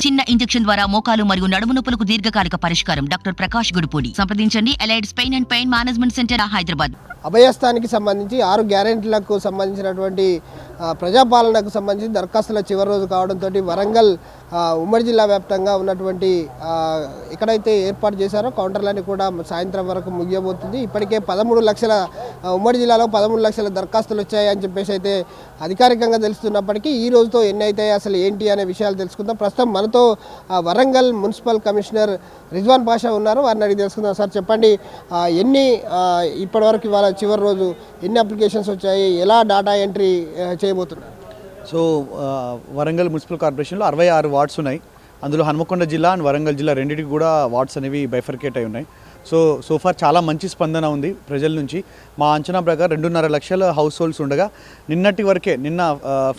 చిన్న ఇంజెక్షన్ ద్వారా మోకాలు మరియు నడుము నొప్పులకు దీర్ఘకాలిక పరిష్కారం. డాక్టర్ ప్రకాష్ గుడిపూడి. సంప్రదించండి. Allieds pain and pain management centre, Hyderabad. అభయస్థానికి సంబంధించి 6 గ్యారెంటీలకు సంబంధించినటువంటి ప్రజాపాలనకు సంబంధించి దరఖాస్తుల చివరి రోజు కావడంతో వరంగల్ ఉమ్మడి జిల్లా వ్యాప్తంగా ఉన్నటువంటి ఎక్కడైతే ఏర్పాటు చేశారో కౌంటర్లన్నీ కూడా సాయంత్రం వరకు ముగియబోతుంది. ఇప్పటికే 13 లక్షల ఉమ్మడి జిల్లాలో 13 లక్షల దరఖాస్తులు వచ్చాయని చెప్పేసి అయితే అధికారికంగా తెలుస్తున్నప్పటికీ ఈ రోజుతో ఎన్ని అవుతాయి, అసలు ఏంటి అనే విషయాలు తెలుసుకుందాం. ప్రస్తుతం మనతో వరంగల్ మున్సిపల్ కమిషనర్ రిజ్వాన్ పాషా ఉన్నారు. వారిని అడిగి తెలుసుకుందాం. సార్ చెప్పండి, ఎన్ని ఇప్పటివరకు ఇవాళ చివరి రోజు ఎన్ని అప్లికేషన్స్ వచ్చాయి, ఎలా డేటా ఎంట్రీ చేయబోతున్నారు? సో వరంగల్ మున్సిపల్ కార్పొరేషన్లో 66 వార్డ్స్ ఉన్నాయి. అందులో హనుమకొండ జిల్లా అండ్ వరంగల్ జిల్లా రెండింటికి కూడా వార్డ్స్ అనేవి బైఫర్కేట్ అయి ఉన్నాయి. సో ఫార్ చాలా మంచి స్పందన ఉంది ప్రజల నుంచి. మా అంచనా ప్రకారం 2.5 లక్షల హౌస్ హోల్డ్స్ ఉండగా నిన్న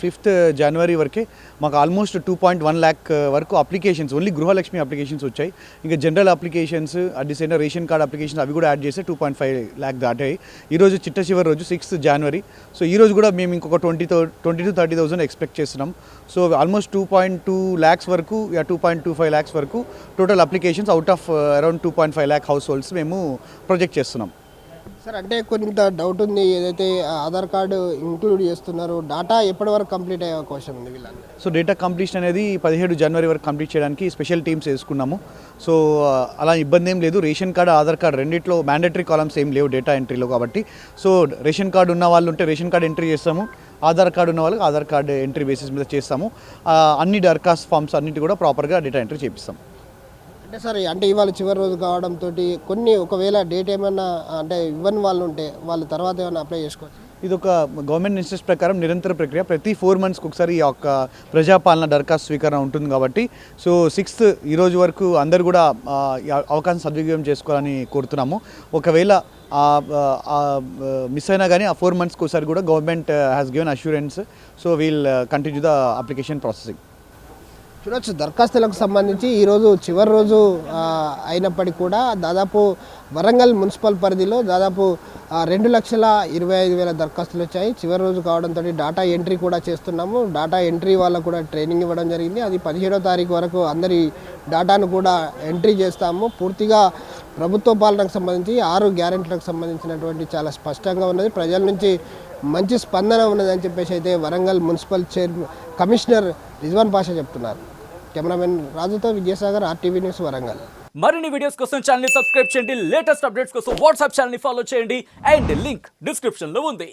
5th జనవరి వరకే మాకు ఆల్మోస్ట్ 2.1 ల్యాక్ వరకు అప్లికేషన్స్, ఓన్లీ గృహలక్ష్మి అప్లికేషన్స్ వచ్చాయి. ఇంకా general applications, at the same ration card applications అవి కూడా యాడ్ చేస్తే 2.5 ల్యాక్ దాటాయి. ఈరోజు చిట్ట చివరి రోజు 6th జనవరి. సో ఈరోజు కూడా మేము ఇంకొక 20 to 30,000 ఎక్స్పెక్ట్ చేస్తున్నాం. సో ఆల్మోస్ట్ 2.2 ల్యాక్స్ వరకు, 2.25 ల్యాక్స్ వరకు total applications out of around 2.5 lakh house holds మేము ప్రొజెక్ట్ చేస్తున్నాం. సార్, అంటే కొంత డౌట్ ఉంది, ఏదైతే ఆధార్ కార్డు ఇంక్లూడ్ చేస్తున్నారో డేటా ఎప్పటి వరకు కంప్లీట్ అయ్యే అవకాశం ఉంది వీళ్ళని? సో డేటా కంప్లీషన్ అనేది 17 జనవరి వరకు కంప్లీట్ చేయడానికి స్పెషల్ టీమ్స్ వేసుకున్నాము. సో అలా ఇబ్బంది ఏం లేదు. రేషన్ కార్డు, ఆధార్ కార్డు రెండిట్లో మ్యాండేటరీ కాలమ్స్ ఏం లేవు డేటా ఎంట్రీలో కాబట్టి. సో రేషన్ కార్డు ఉన్న వాళ్ళు ఉంటే రేషన్ కార్డు ఎంట్రీ చేస్తాము, ఆధార్ కార్డు ఉన్న వాళ్ళకి ఆధార్ కార్డు ఎంట్రీ బేసిస్ మీద చేస్తాము. అన్ని దరఖాస్తు ఫామ్స్ అన్నిటి కూడా ప్రాపర్గా డేటా ఎంట్రీ చేపిస్తాం. అంటే సార్, అంటే ఇవాళ చివరి రోజు కావడంతో కొన్ని ఒకవేళ డేట్ ఏమన్నా అంటే ఇవ్వని వాళ్ళు ఉంటే వాళ్ళు తర్వాత ఏమైనా అప్లై చేసుకోవచ్చు? ఇది ఒక గవర్నమెంట్ ఇన్స్ట్రక్షన్ ప్రకారం నిరంతర ప్రక్రియ. ప్రతి 4 monthsకి ఒకసారి ఈ యొక్క ప్రజాపాలన దరఖాస్తు స్వీకరణ ఉంటుంది కాబట్టి. సో 6th ఈ రోజు వరకు అందరు కూడా అవకాశం సద్వినియోగం చేసుకోవాలని కోరుతున్నాము. ఒకవేళ మిస్ అయినా కానీ ఆ 4 monthsకి ఒకసారి కూడా government has given assurance. So we'll continue the application processing. చూడొచ్చు, దరఖాస్తులకు సంబంధించి ఈరోజు చివరి రోజు అయినప్పటికీ కూడా దాదాపు వరంగల్ మున్సిపల్ పరిధిలో దాదాపు 2,25,000 దరఖాస్తులు వచ్చాయి. చివరి రోజు కావడంతో డేటా ఎంట్రీ కూడా చేస్తున్నాము. డేటా ఎంట్రీ వాళ్ళకు కూడా ట్రైనింగ్ ఇవ్వడం జరిగింది. అది 17వ తారీఖు వరకు అందరి డేటాను కూడా ఎంట్రీ చేస్తాము. పూర్తిగా ప్రభుత్వ పాలనకు సంబంధించి 6 గ్యారెంటీలకు సంబంధించినటువంటి చాలా స్పష్టంగా ఉన్నది. ప్రజల నుంచి మంచి స్పందన ఉన్నదని చెప్పేసి అయితే వరంగల్ మున్సిపల్ కమిషనర్ రిజ్వాన్ పాషా చెప్తున్నారు. కెమెరామెన్ రాజుతో విజయసాగర్, RTV న్యూస్, వరంగల్. మరిన్ని వీడియోస్ కోసం ఛానల్ ని సబ్స్క్రైబ్ చేయండి. లేటెస్ట్ అప్డేట్స్ కోసం వాట్సాప్ ఛానల్ ని ఫాలో చేయండి. అండ్ లింక్ డిస్క్రిప్షన్ లో ఉంది.